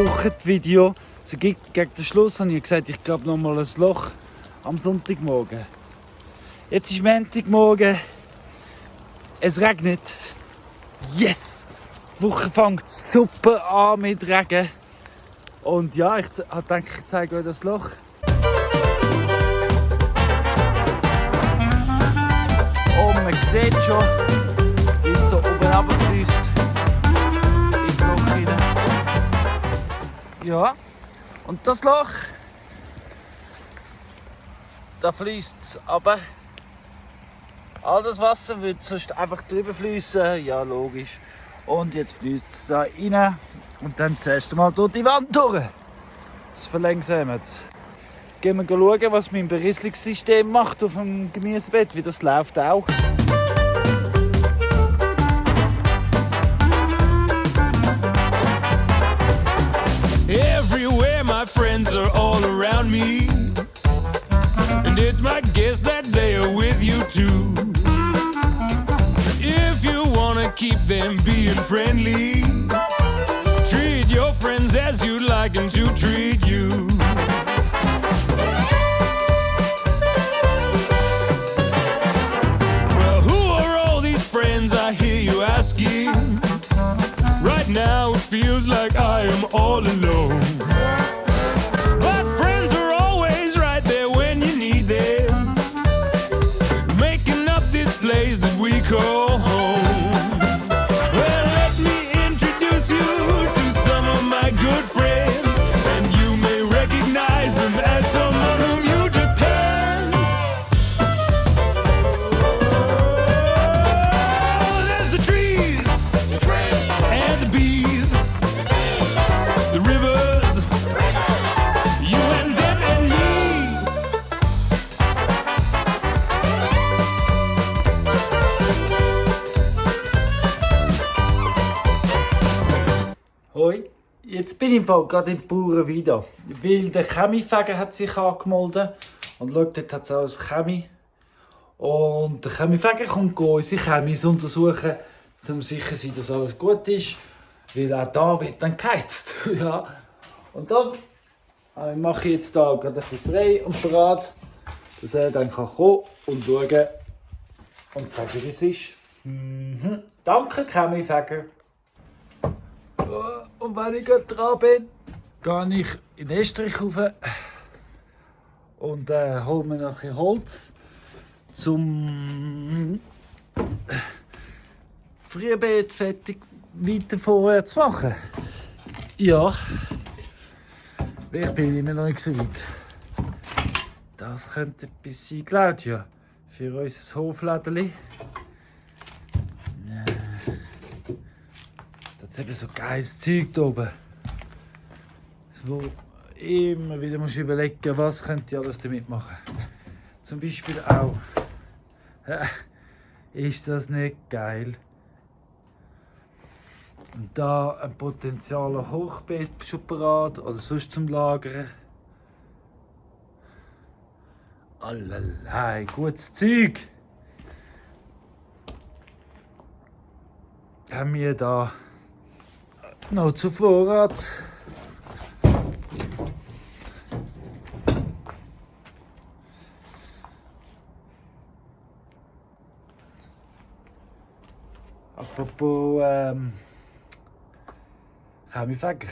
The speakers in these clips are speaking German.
Wochenvideo. So gegen den Schluss habe ich gesagt, ich grabe noch mal ein Loch am Sonntagmorgen. Jetzt ist Montagmorgen. Es regnet. Yes! Die Woche fängt super an mit Regen. Und ja, ich denke, ich zeige euch das Loch. Und man sieht schon, wie es hier oben runterfließt. Ins Loch rein. Ja, und das Loch, da fließt es runter. All das Wasser würde sonst einfach drüber fließen, ja logisch. Und jetzt fließt es da rein und dann zuerst mal durch die Wand durch. Das verlangsamt. Gehen wir schauen, was mein Berieselungssystem macht auf dem Gemüsebett, wie das läuft auch. Everywhere my friends are all around me, and it's my guess that they are with you too. If you wanna keep them being friendly, treat your friends as you'd like them to treat you. Well, who are all these friends I hear you asking? Right now it feels like I am all alone. But friends are always right there when you need them, making up this place that we call home. Well, let me introduce you to some of my good friends, and you may recognize them as someone whom you depend. Oh, there's the trees and the bees, the rivers, you and them and me. Hoi, jetzt bin ich im Fall gerade im Bauern wieder, weil der Chemiefäger hat sich angemeldet und schaut, dort hat es auch ein Chemie. Und der Chemiefäger kommt unsere Chemis untersuchen, um sicher zu sein, dass alles gut ist, weil auch da wird dann geheizt. Ja. Und dann mache ich jetzt da gerade ein bisschen frei und bereit, dass er dann kommen kann und schauen und sagen, wie es ist. Danke, Chemiefäger. Und wenn ich gerade dran bin, gehe ich in den Estrich rauf und hole mir noch ein bisschen Holz, zum Frühbeet fertig weiter vorwärts zu machen. Ja, ich bin immer noch nicht so weit. Das könnte etwas sein, Claudia, für unser Hoflädeli. Da ist eben so geiles Zeug da oben. Wo immer wieder musst du überlegen, was könnt ihr alles damit machen. Zum Beispiel auch. Ist das nicht geil? Und da ein potenzieller Hochbeet schon parat oder sonst zum Lagern. Allerlei, gutes Zeug. Haben wir da noch zu Vorrat. Apropos Chemiefäger.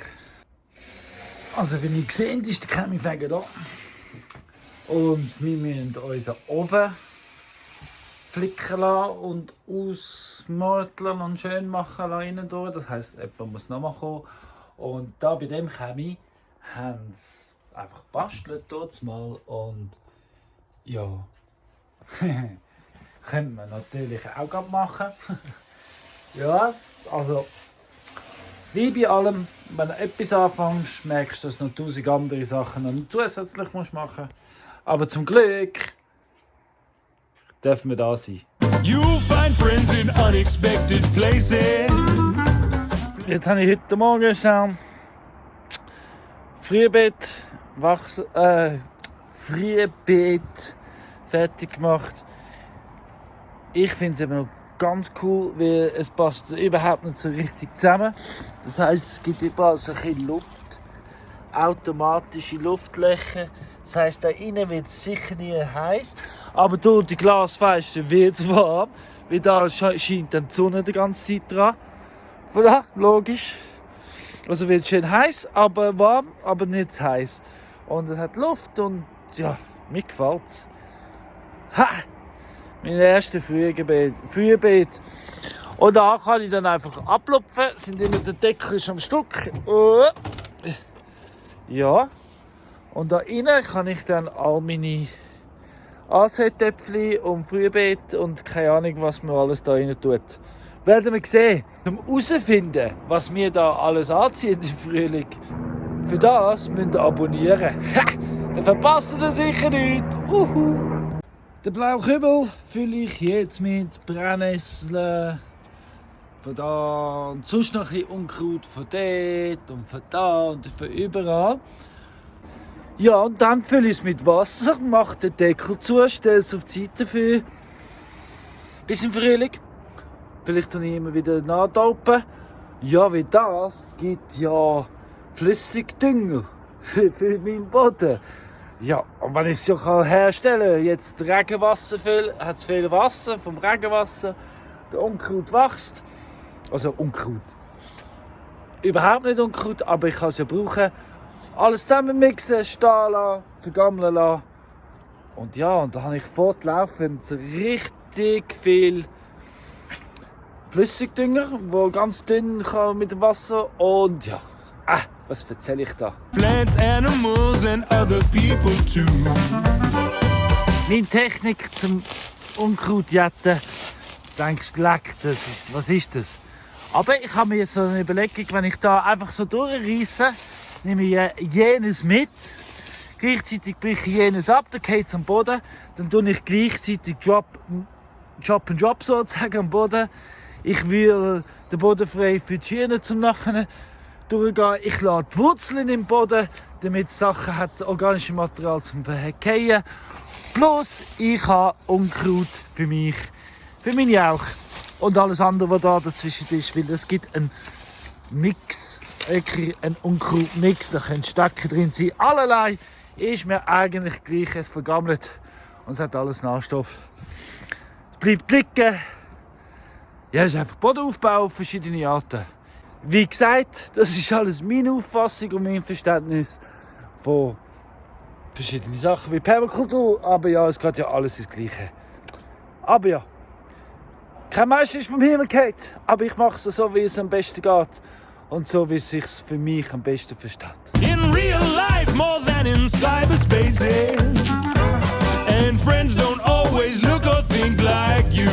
Also wie ihr seht, ist der Chemiefäger da. Und wir müssen unseren Ofen flicken lassen und ausmörteln und schön machen lassen. Das heisst, jemand muss nochmal kommen. Und da bei dem Chemie haben sie einfach gebastelt dort mal. Und ja, könnte man natürlich auch gerade machen. Ja, also wie bei allem, wenn du etwas anfängst, merkst du, dass du noch 1000 andere Sachen noch zusätzlich machen musst. Aber zum Glück dürfen wir da sein. You'll find friends in unexpected places. Jetzt habe ich heute Morgen schon Frühbeet fertig gemacht. Ich finde es eben noch ganz cool, weil es passt überhaupt nicht so richtig zusammen. Das heisst, es gibt überall so ein bisschen Luft. automatische Luftlöcher. Das heisst, da innen wird es sicher nie heiß. Aber durch die Glasfenster wird es warm. Weil da scheint dann die Sonne die ganze Zeit dran. Voilà, logisch. Also wird es schön heiß, aber warm, aber nicht zu heiß. Und es hat Luft und ja, mir gefällt's. Ha! Mein erstes Frühbeet. Und da kann ich dann einfach ablupfen. Sind immer der Deckel ist am Stück. Ja. Und da innen kann ich dann all meine Ansätöpfchen und Frühbeet und keine Ahnung, was man alles da rein tut. Werden wir sehen. Um herauszufinden, was wir da alles anziehen im Frühling. Für das müsst ihr abonnieren. Ha! Dann verpasst ihr sicher nichts. Den blauen Kübel fülle ich jetzt mit Brennnesseln. Von da und sonst noch ein bisschen Unkraut von dort und von da und von überall. Ja, und dann fülle ich es mit Wasser, mache den Deckel zu, stelle es auf die Seite für bis im Frühling. Vielleicht tue ich immer wieder nachdopen. Ja, wie das gibt ja Flüssigdünger für meinen Boden. Ja, und wenn ich es ja herstellen kann, jetzt Regenwasser füllen, hat es viel Wasser vom Regenwasser, der Unkraut wächst. Also Unkraut. Überhaupt nicht Unkraut, aber ich kann es ja brauchen. Alles zusammen mixen, stehen lassen, vergammeln lassen. Und ja, und da habe ich fortlaufend richtig viel Flüssigdünger, wo ganz dünn kann mit dem Wasser. Und ja, was erzähle ich da? Plants, animals, and other people too. Meine Technik zum Unkrautjetten, denkst du, leck, was ist das? Aber ich habe mir jetzt so eine Überlegung, wenn ich da einfach so durchreisse, nehme ich jenes mit, gleichzeitig breche ich jenes ab, dann geht es am Boden, dann tue ich gleichzeitig Drop and Drop sozusagen am Boden. Ich will den Boden frei für die Schienen zum Nachhinein durchgehen. Ich lasse die Wurzeln im Boden, damit es Sachen hat, organische Material zum Verkehren. Plus ich habe Unkraut für mich, für meine Jauch und alles andere, was da dazwischen ist, weil es gibt einen Mix, wirklich einen Unkrautmix, da können Stecken drin sein, allerlei, ist mir eigentlich gleich, es vergammelt und es hat alles Nachstoff. Es bleibt liegen. Ja, es ist einfach Bodenaufbau auf verschiedene Arten. Wie gesagt, das ist alles meine Auffassung und mein Verständnis von verschiedenen Sachen wie Permakultur, aber ja, es geht ja alles ins Gleiche. Aber ja, kein Meister ist vom Himmel gefallen, aber ich mache es so, wie es am besten geht und so, wie es sich für mich am besten versteht. In real life, more than in cyberspaces. And friends don't always look or think like you.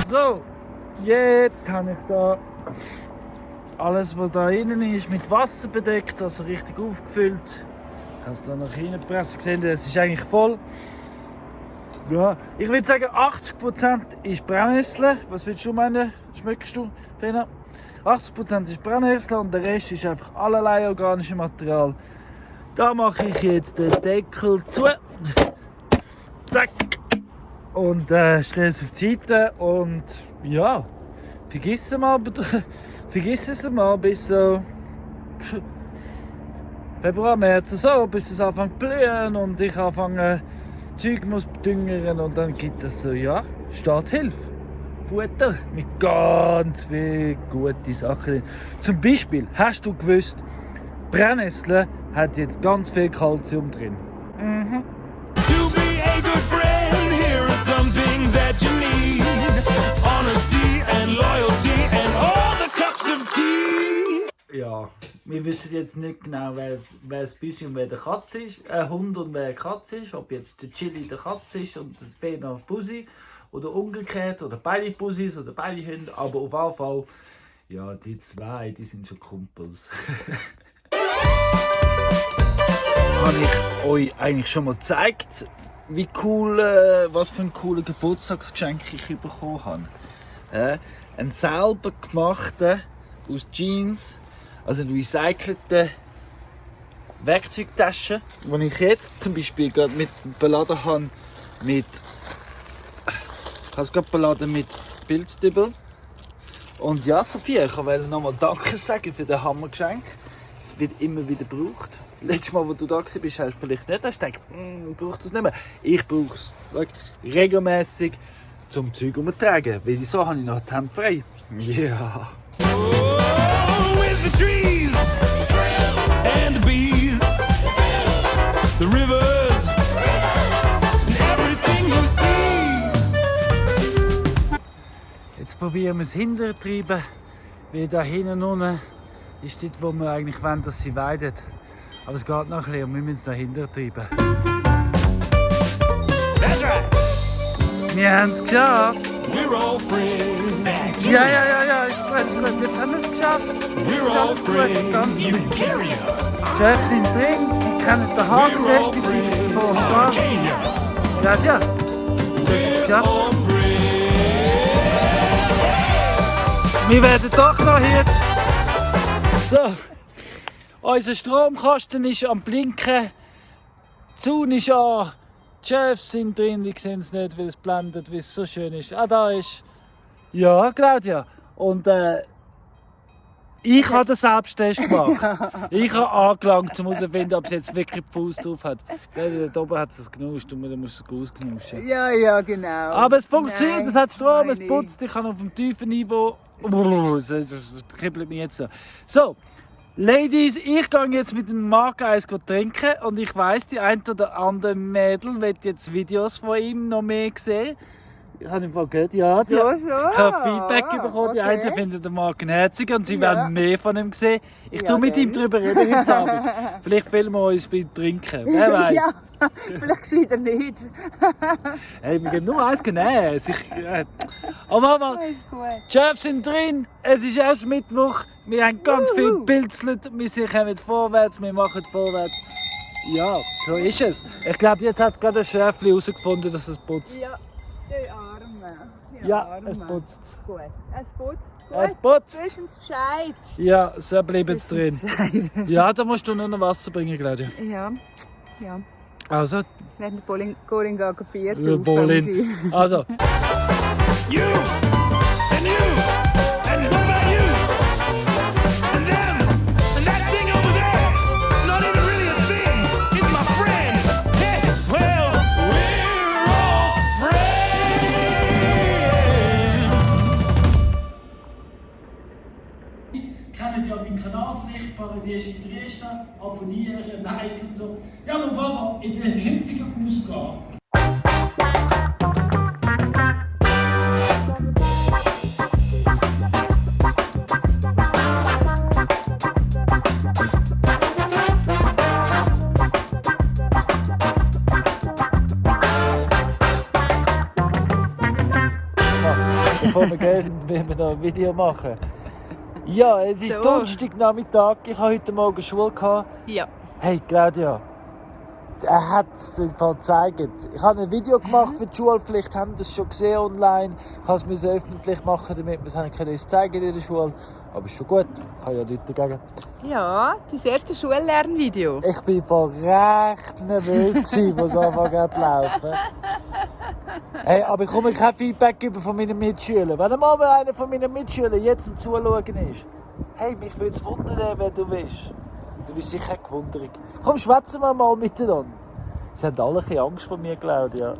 So, jetzt habe ich da alles, was da innen ist, mit Wasser bedeckt, also richtig aufgefüllt. Ich habe es hier nach hinten gepresst gesehen, es ist eigentlich voll. Ja, ich würde sagen 80% ist Brennnessel. Was würdest du meinen? Schmeckst du, Fena? 80% ist Brennnessel und der Rest ist einfach allerlei organisches Material. Da mache ich jetzt den Deckel zu. Zack. Und stelle es auf die Seite und ja, vergiss es mal bis so Februar, März, so, bis es anfängt zu blühen und ich anfange Zeug muss düngern und dann gibt es so, ja, Starthilfe. Futter mit ganz viel guten Sachen drin. Zum Beispiel, hast du gewusst, Brennnessel hat jetzt ganz viel Kalzium drin. Mhm. To be a good friend, here are some things that you need. Honesty and loyalty and all the cups of tea. Ja, wir wissen jetzt nicht genau, wer das Büsi und wer der Katze ist, Hund und wer die Katze ist. Ob jetzt der Chili der Katze ist und der Fena Busi oder umgekehrt oder beide Busis oder beide Hunde. Aber auf jeden Fall, ja, die zwei, die sind schon Kumpels. Habe ich euch eigentlich schon mal gezeigt, wie cool, was für ein cooles Geburtstagsgeschenk ich bekommen habe. Ein selber gemachten aus Jeans, also eine recycelte Werkzeugtasche, die ich jetzt zum Beispiel gerade mit beladen habe mit. Ich habe es gerade beladen mit Pilzdübel. Und ja, Sophia, ich wollte nochmal Danke sagen für das Hammergeschenk. Wird immer wieder gebraucht. Letztes Mal, wo du da warst, hast du vielleicht nicht gedacht, ich brauche das nicht mehr. Ich brauche es regelmässig zum Zeug umtragen. Weil so habe ich noch die Hände frei. Ja. Oh, with the trees and the bees, the rivers and everything you see. Jetzt probieren wir es hintertreiben, weil da hinten unten ist dort, wo wir eigentlich wollen, dass sie weidet. Aber es geht noch ein bisschen und wir müssen es da hintertreiben. That's right. Wir haben es geschafft! We're all friends. Ja, ist gut. Jetzt haben wir es geschafft. We're all Jetzt gut, friends. ganz You gut. can carry us. Die Chefs sind drin, sie kennen den We're Hakensätze, all die bleiben friends. vor uns da. Arcadia. Ja. Das ist es geschafft. All friends. Wir werden doch noch hier. So, unser Stromkasten ist am Blinken. Die Sonne ist an. Die Chefs sind drin, die sehen es nicht, weil es blendet, weil es so schön ist. Ah, da ist. Ja, Claudia. Und ich habe den Selbsttest gemacht. Ich habe angelangt, um herauszufinden, ob es jetzt wirklich die Fuß drauf hat. Da oben hat es genuscht und du musst es ausgenuschen. Ja, genau. Aber es funktioniert, Nein, es hat Strom, es meine putzt, ich kann auf dem tiefen Niveau. Es kribbelt mich jetzt so. So, Ladies, ich gehe jetzt mit dem Marc Eis trinken und ich weiss, die ein oder andere Mädel wird jetzt Videos von ihm noch mehr sehen. Ich habe im Fall gehört, ja, So. ich habe Feedback bekommen, die okay. einen finden den Marc herzig und sie Ja. werden mehr von ihm sehen. Ich Ja, tue mit gell? ihm darüber reden heute Abend. Vielleicht filmen wir uns beim Trinken, wer weiß. Ja, vielleicht gescheiter nicht. Hey, wir gehen nur eins nehmen. Aber mal, Ist gut. die Chefs sind drin, es ist erst Mittwoch, wir haben ganz viel Pilzlet, wir kommen vorwärts, wir machen vorwärts. Ja, so ist es. Ich glaube, jetzt hat gerade ein Schäfli herausgefunden, dass es putzt. Ja, die Arme. Die Ja, Arme. es putzt. Gut. Es putzt. Es Gut. putzt. Wissen Sie Bescheid. Ja, so bleibt es drin. Bescheid. Ja, da musst du nur noch Wasser bringen, Claudia. Ja. Also, Während der Bowling gehen Bier der saufen. Bowling. Also, You and you and what about you and them and that thing over there? Not even really a thing. It's my friend. Yeah, well, we're all friends. kennt ja meinen Kanal vielleicht, Paradies in Dresden, abonnieren, liken und so. Ja, auf einmal in der heutigen Ausgabe. Bevor wir gehen, wollen wir noch ein Video machen. Ja, es ist So. Donnerstagnachmittag. Ich hatte heute Morgen Schule. Ja. Hey Claudia, er hat es gezeigt. Ich habe ein Video gemacht für die Schule, vielleicht haben das schon gesehen online. Ich musste es öffentlich machen, damit wir es zeigen in der Schule. Aber ist schon gut, ich habe ja nichts dagegen. Ja, das erste Schullernvideo. Ich war voll recht nervös, als es anfangen zu laufen. Hey, aber ich komme kein Feedback über von meinen Mitschülern. Wenn mal einer von meinen Mitschülern jetzt am Zuschauen ist, hey, mich würde es wundern, wer du bist. Du bist sicher gewundert. Komm, schwätzen wir mal miteinander. Sie haben alle ein bisschen Angst vor mir, Claudia.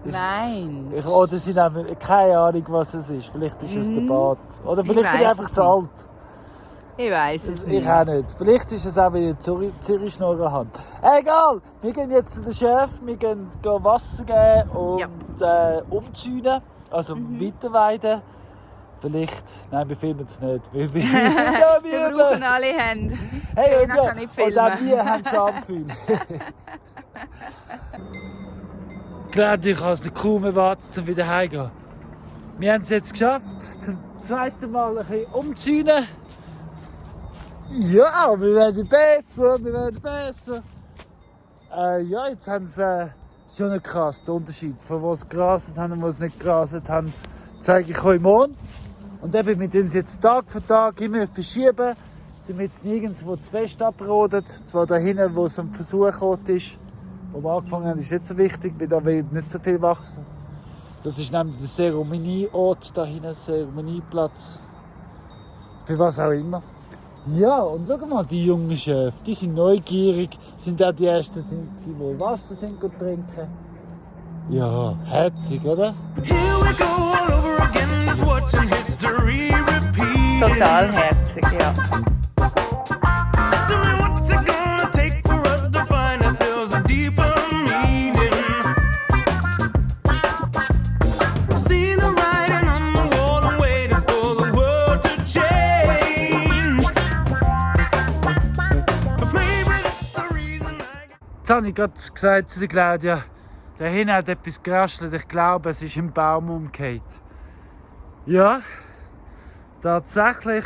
Nein. Oder sie haben keine Ahnung, was es ist. Vielleicht ist es der Bart. Oder vielleicht bin ich weiss einfach es zu alt. Ich weiss es Ich nicht. auch nicht. Vielleicht ist es auch, weil ich Zürich-Schnurren habe. Egal, wir gehen jetzt zu den Chef, wir gehen Wasser geben und umzäunen, also weiterweiden. Vielleicht, nein, wir filmen es nicht, weil wir sind ja Wir brauchen alle Hände. Hey, und, Keiner ja, kann nicht und auch filmen. wir haben Schamgefühl. Claudia, ich kann es nicht kaum erwarten, um wieder heimzugehen. Wir haben es jetzt geschafft, zum zweiten Mal ein bisschen umzäunen. Ja, wir werden besser. Ja, jetzt haben sie schon noch krass, der Unterschied von was sie gerastet haben und was sie nicht gerastet haben, zeige ich euch morgen. Und eben, wir tun es jetzt Tag für Tag immer verschieben, damit es nirgendwo zu fest abrodet. Zwar da hinten, wo es am Versuch ist. wo wir angefangen haben, ist nicht so wichtig, weil da will nicht so viel wachsen. Das ist nämlich der Zeremonieort da hinten, Zeremonieplatz. Für was auch immer. Ja, und schau mal, die jungen Schöfe, die sind neugierig, sind auch die ersten, die wohl Wasser sind trinken. Ja, herzig, oder? Here we go all over again, just watching history repeat. Total herzig, ja. Tell me what's it gonna take for us to find ourselves a deeper meaning. We've seen the writing on the wall and waiting for the world to change. But maybe that's the reason Jetzt habe ich gerade gesagt zu der Claudia, da hinten hat etwas geraschelt, ich glaube, es ist im Baum umgekehrt. Ja, tatsächlich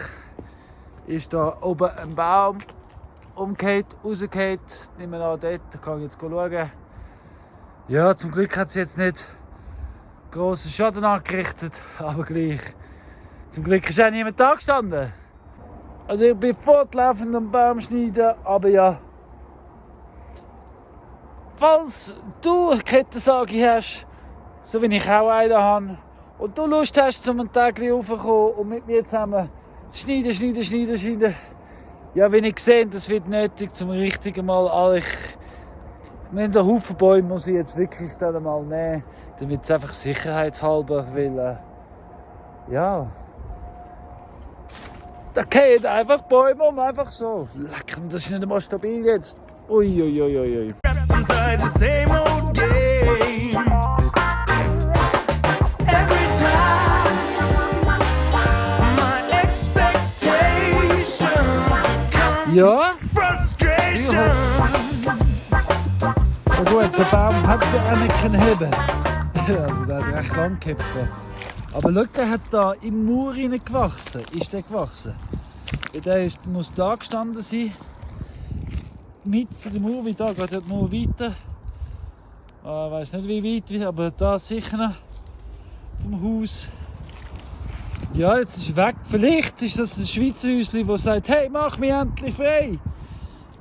ist da oben ein Baum umgekehrt, rausgekehrt. Nehmen wir an dort, da kann ich jetzt schauen. Ja, zum Glück hat es jetzt nicht grossen Schaden angerichtet, aber gleich. Zum Glück ist auch niemand da gestanden. Also ich bin fortlaufend am Baum schneiden, aber ja. Falls du eine Kettensage hast, so wie ich auch eine habe, und du Lust hast, zum einen Tag raufzukommen und mit mir zusammen zu schneiden. Ja, wie ich sehe, das wird nötig zum richtigen Mal. Ich nehme den Haufen Bäume, muss ich jetzt wirklich dann einmal nehmen. Dann wird es einfach sicherheitshalber, weil ja. Da gehen einfach Bäume um, einfach so. Lecker, das ist nicht einmal stabil jetzt. Ui. trapped inside the same old game. Every time my expectations become Ja? frustration. Ja gut, der Baum hat ja auch nicht können heben. Also der hat recht lang gehabt. Aber schau, der hat da im Mauer gewachsen. Ist der gewachsen? Der muss da gestanden sein. Mit der Mauer, wie da geht die Mauer weiter. Ich weiß nicht wie weit, aber da sicher noch vom Haus. Ja, jetzt ist er weg. Vielleicht ist das ein Schweizer Häuschen, das sagt, hey, mach mich endlich frei.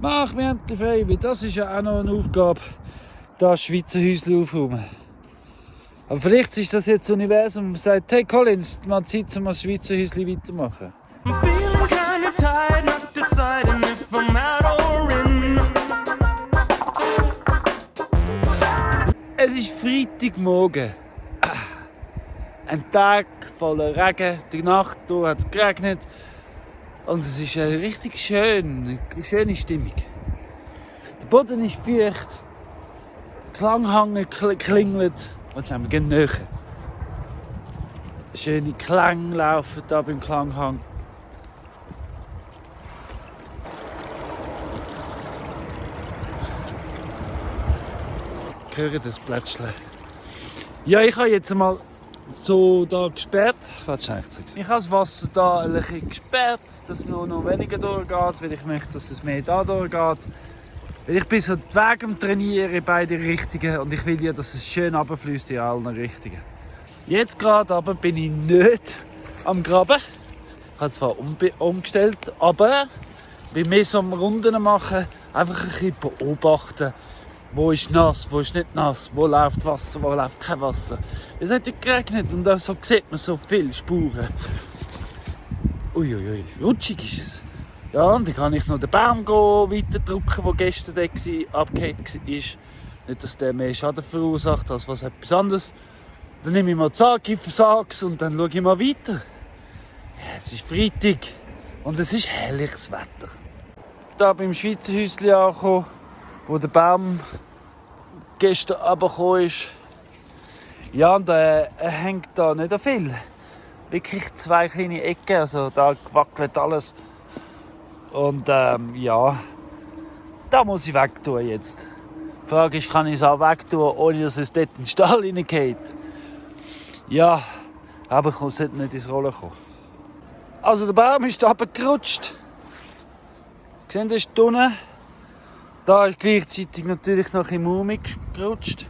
Mach mich endlich frei, weil das ist ja auch noch eine Aufgabe, das Schweizer Häuschen aufräumen. Aber vielleicht ist das jetzt das Universum, das sagt, hey Collins, mal Zeit, um das Schweizer Häuschen weiterzumachen. I'm feeling kinda tired, not deciding if I'm out or in. Es ist Freitagmorgen. Ein Tag voller Regen. Die Nacht hat es geregnet. Und es ist eine richtig schöne Stimmung. Der Boden ist feucht. Der Klanghang klingelt. Und jetzt gehen wir näher. Schöne Klänge laufen da beim Klanghang. Ich höre das Plätschchen. Ja, ich habe jetzt mal so da gesperrt. Ich habe das Wasser da ein bisschen gesperrt, dass es noch weniger durchgeht, weil ich möchte, dass es mehr da durchgeht. Weil ich bin so die Wege am Trainieren in beide Richtungen und ich will ja, dass es schön runterfließt in allen Richtungen. Jetzt gerade aber bin ich nicht am Graben. Ich habe zwar umgestellt, aber bei mir so am Runden machen, einfach ein bisschen beobachten. Wo ist nass, wo ist nicht nass, wo läuft Wasser, wo läuft kein Wasser. Es hat nicht geregnet und da so sieht man so viele Spuren. Uiuiui, rutschig ist es. Ja, und dann kann ich noch den Baum weiterdrücken, der gestern abgehakt war. Nicht, dass der mehr Schaden verursacht als was etwas anderes. Dann nehme ich mal die Sage, versag's und dann schaue ich mal weiter. Ja, es ist Freitag und es ist herrliches Wetter. Hier beim Schweizer Häuschen angekommen, wo der Baum gestern runtergekommen ist. Ja, und er hängt da nicht viel. Wirklich 2 kleine Ecken, also da wackelt alles. Und ja, da muss ich wegtun jetzt. Die Frage ist, kann ich es auch wegtun, ohne dass es dort in den Stall reingeht? Ja, aber ich sollte nicht ins Rollen kommen. Also der Baum ist runtergerutscht. Seht ihr, ist unten. Da ist gleichzeitig natürlich noch in Mauer gerutscht.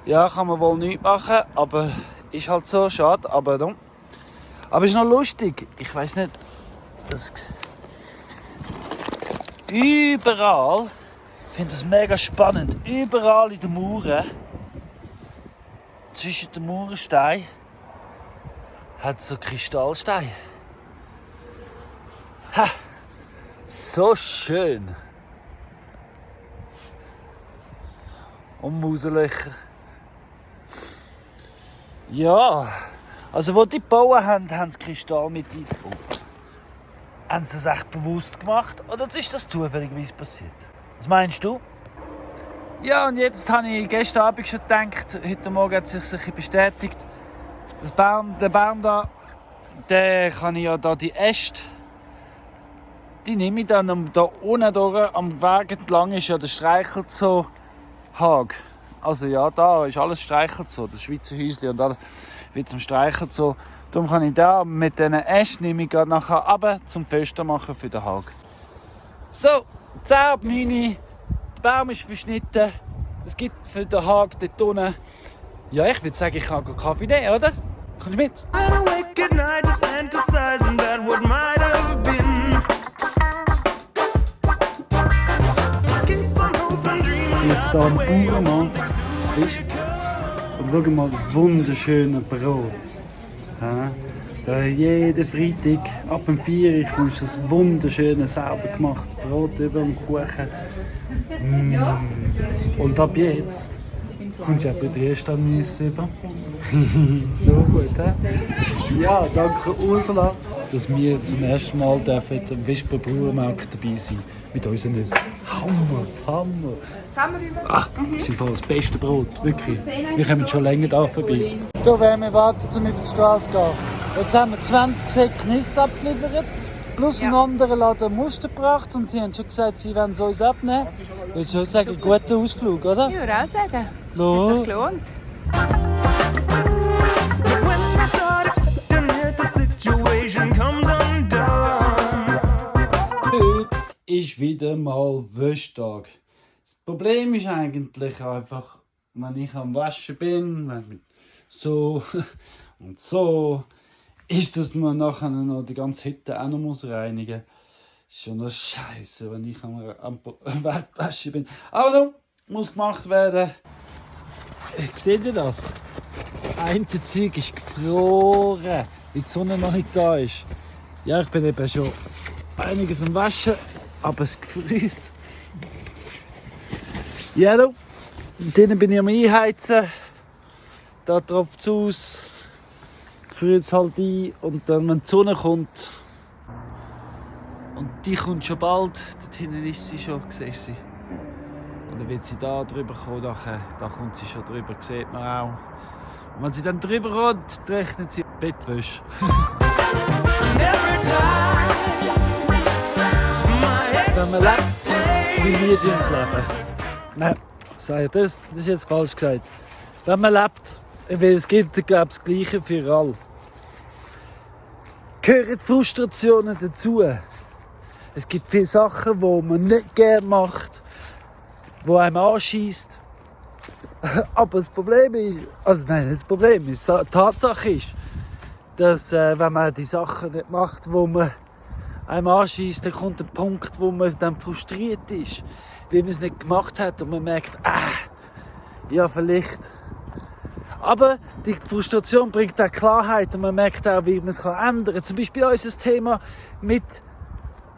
Ja, kann man wohl nichts machen, aber ist halt so, schade, aber dumm. Aber ist noch lustig, ich weiß nicht, das überall Ich finde das mega spannend. Überall in den Mauern, zwischen den Mauersteinen, hat es so Kristallsteine. Ha! So schön. Und Mauselöcher. Ja, also wo die gebaut haben, haben sie Kristall mit eingebaut. Haben sie es echt bewusst gemacht oder ist das zufälligerweise passiert? Was meinst du? Ja, und jetzt habe ich gestern Abend schon gedacht, heute Morgen hat es sich bestätigt, der Baum da, der kann ich ja da die Äste, die nehme ich dann da unten durch, am Weg entlang ist ja der Streichelzoo-Hag. Also ja, da ist alles Streichelzoo, das Schweizer Häuschen und alles wie zum Streichelzoo. Darum kann ich da mit diesen Ästen nehme ich nachher runter zum Fester machen für den Hag. So, 10 ab 9 Uhr. Der Baum ist verschnitten. Es gibt für den Hag dort unten. Ja, ich würde sagen, ich kann Kaffee nehmen, oder? Kommst du mit? I'm awake at night just fantasizing about what might have been. Keep on hoping, dreaming Jetzt hier am Bauernmann ist. Und schau mal das wunderschöne Brot. Ja, da jeden Freitag ab dem 4 Uhr kommst du das wunderschöne, sauber gemachte Brot über dem Kuchen. Und ab jetzt kommst du auch bei dir erst am Nüsse über. So gut, he? Ja, danke Ursula, dass wir zum ersten Mal am Wisper Bauernmarkt dabei sein mit unseren Nüssen. Hammer! Das ist voll das beste Brot, wirklich. Wir kommen schon länger da vorbei. Da werden wir warten, um über die Straße zu gehen. Jetzt haben wir 20 Säcke Nüsse abgeliefert, plus einen anderen Laden Muster gebracht und sie haben schon gesagt, sie wollen es uns abnehmen. Ich würde schon sagen, guter Ausflug, oder? Ich würde auch sagen. Lo. Hat sich gelohnt. But when we start expecting it, the situation comes undone. Heute ist wieder mal Wäschtag. Das Problem ist eigentlich einfach, wenn ich am Waschen bin, wenn so und so, ist, dass man nachher noch die ganze Hütte auch noch muss reinigen muss. Ist schon noch scheiße, wenn ich am Werkwaschen bin. Aber nun muss gemacht werden. Seht ihr das? Das eine Zeug ist gefroren, weil die Sonne noch nicht da ist. Ja, ich bin eben schon einiges am Waschen, aber es gefriert. Ja, da. Und dann bin ich am Einheizen. Da tropft es aus. Gefriert es halt ein. Und dann, wenn die Sonne kommt, und die kommt schon bald, dort hinten ist sie schon, siehst du sie. Und dann wird sie da drüber kommen, nachher, da kommt sie schon drüber, sieht man auch. Und wenn sie dann drüber kommt, rechnet sie Bettwäsche. And every time my Wenn man lebt, wie wir leben. Nein, das ist jetzt falsch gesagt. Wenn man lebt, weil es gibt, glaube ich, das Gleiche für alle. Gehören Frustrationen dazu. Es gibt viele Sachen, die man nicht gerne macht, die einem anschießt. Aber das Problem ist, also nein, nicht das Problem ist, die Tatsache ist, dass wenn man die Sachen nicht macht, die man einem anschießt, dann kommt ein Punkt, wo man dann frustriert ist, weil man es nicht gemacht hat und man merkt, ja vielleicht. Aber die Frustration bringt auch Klarheit und man merkt auch, wie man es ändern kann. Zum Beispiel unser Thema mit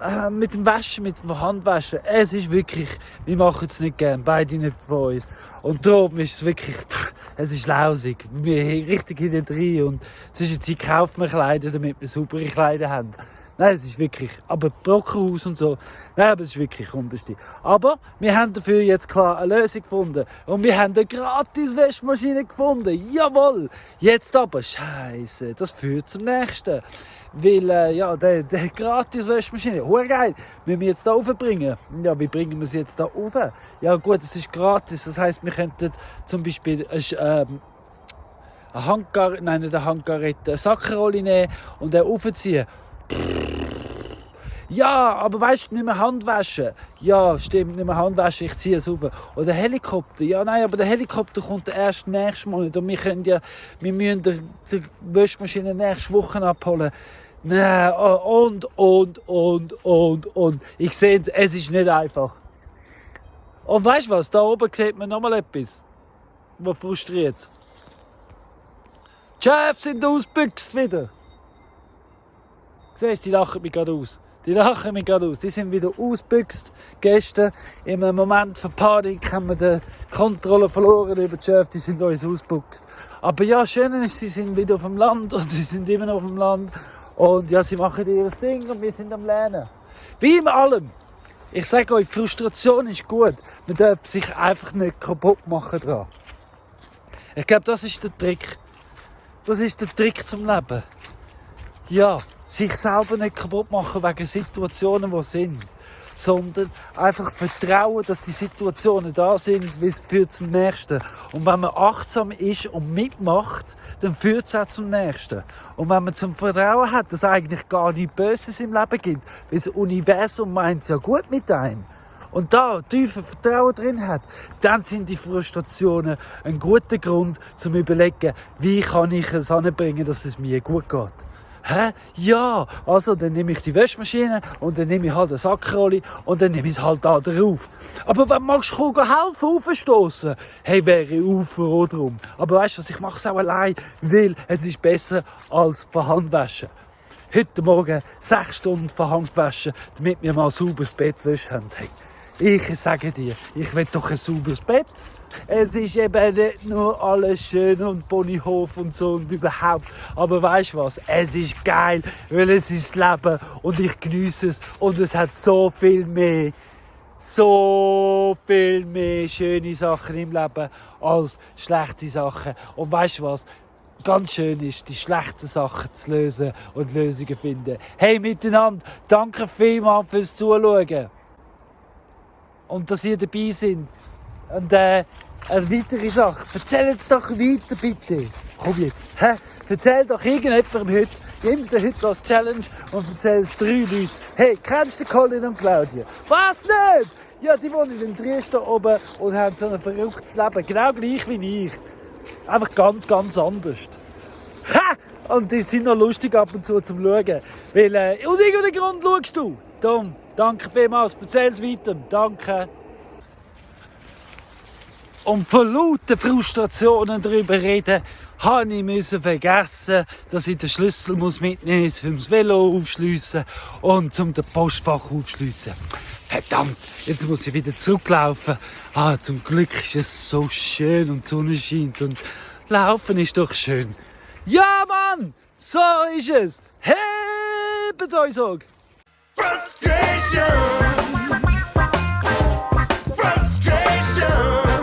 dem Waschen, mit dem Handwaschen. Es ist wirklich, wir machen es nicht gern, beide nicht von uns. Und darum ist es wirklich, es ist lausig. Wir haben richtig hinten drin und zwischendurch kaufen wir Kleider, damit wir saubere Kleider haben. Nein, es ist wirklich, aber Brockenhaus und so, nein, aber es ist wirklich unterste. Aber wir haben dafür jetzt klar eine Lösung gefunden. Und wir haben eine gratis Wäschmaschine gefunden. Jawohl! Jetzt aber, Scheiße, das führt zum nächsten. Weil, der gratis Wäschmaschine, geil, müssen wir jetzt da raufbringen. Ja, wie bringen wir sie jetzt da rauf? Ja gut, es ist gratis, das heisst, wir könnten zum Beispiel eine Sackerrolle nehmen und den raufziehen. Ja, aber weißt du, nicht mehr Handwaschen. Ja, stimmt, nicht mehr Handwaschen, ich ziehe es rauf. Oder Helikopter. Ja, nein, aber der Helikopter kommt erst nächsten Monat. Und wir müssen die Wäschmaschine nächste Woche abholen. Nein, und. Ich sehe, es ist nicht einfach. Und weißt du was? Da oben sieht man nochmal etwas, was frustriert. Die Chefs sind ausgebüxt wieder. Siehst du, die lachen mich gerade aus. Die lachen mich gerade aus. Die sind wieder ausgebüxt. Gestern, in einem Moment von Panik, haben wir die Kontrolle verloren über die Chefs. Die sind uns ausgebüxt. Aber ja, schön ist, sie sind wieder auf dem Land und sie sind immer noch auf dem Land. Und ja, sie machen ihr Ding und wir sind am Lernen. Wie in allem. Ich sage euch, Frustration ist gut. Man darf sich einfach nicht kaputt machen dran. Ich glaube, das ist der Trick. Das ist der Trick zum Leben. Ja, sich selber nicht kaputt machen wegen Situationen, die sind. Sondern einfach vertrauen, dass die Situationen da sind, wie es führt zum Nächsten. Und wenn man achtsam ist und mitmacht, dann führt es auch zum Nächsten. Und wenn man zum Vertrauen hat, dass es eigentlich gar nichts Böses im Leben gibt, weil das Universum meint es ja gut mit einem, und da tiefe Vertrauen drin hat, dann sind die Frustrationen ein guter Grund, zum überlegen, wie kann ich es anbringen, dass es mir gut geht. Hä? Ja, also dann nehme ich die Wäschmaschine und dann nehme ich halt eine Sackrolli und dann nehme ich es halt da drauf. Aber wenn magst du helfen, aufstoßen, hey, wäre ich froh drum. Aber weißt du was, ich mache es auch allein, weil es ist besser als von Hand waschen. Heute Morgen 6 Stunden von Hand waschen, damit wir mal ein sauberes Bett haben. Hey, ich sage dir, ich will doch ein sauberes Bett. Es ist eben nicht nur alles schön und Ponyhof und so und überhaupt. Aber weißt du was? Es ist geil, weil es ist das Leben und ich geniesse es. Und es hat so viel mehr schöne Sachen im Leben als schlechte Sachen. Und weißt du was? Ganz schön ist, die schlechten Sachen zu lösen und Lösungen finden. Hey miteinander, danke vielmals fürs Zuschauen. Und dass ihr dabei seid. Und eine weitere Sache. Erzähl es doch weiter, bitte. Komm jetzt. Erzähl doch irgendjemandem heute. Gib dir heute als Challenge und erzähl es 3 Leuten. Hey, kennst du Colin und Claudia? Was nicht? Ja, die wohnen in Triest oben und haben so ein verrücktes Leben. Genau gleich wie ich. Einfach ganz, ganz anders. Und die sind noch lustig ab und zu zum Schauen. Weil, aus irgendeinem Grund schaust du. Tom, danke vielmals. Erzähl es weiter. Danke. Und vor lauter Frustrationen darüber reden, musste ich vergessen, dass ich den Schlüssel mitnehmen muss, um das Velo aufschliessen und um das Postfach aufschliessen. Verdammt, jetzt muss ich wieder zurücklaufen. Zum Glück ist es so schön und die Sonne scheint und Laufen ist doch schön. Ja, Mann, so ist es. Hebt euch so. Frustration! Frustration!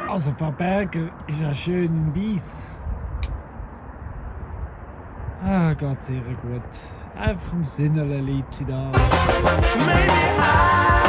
Also Frau Berger ist ja schön in Weiss. Geht sehr gut. Einfach im Sinnele liegt sie da. Maybe I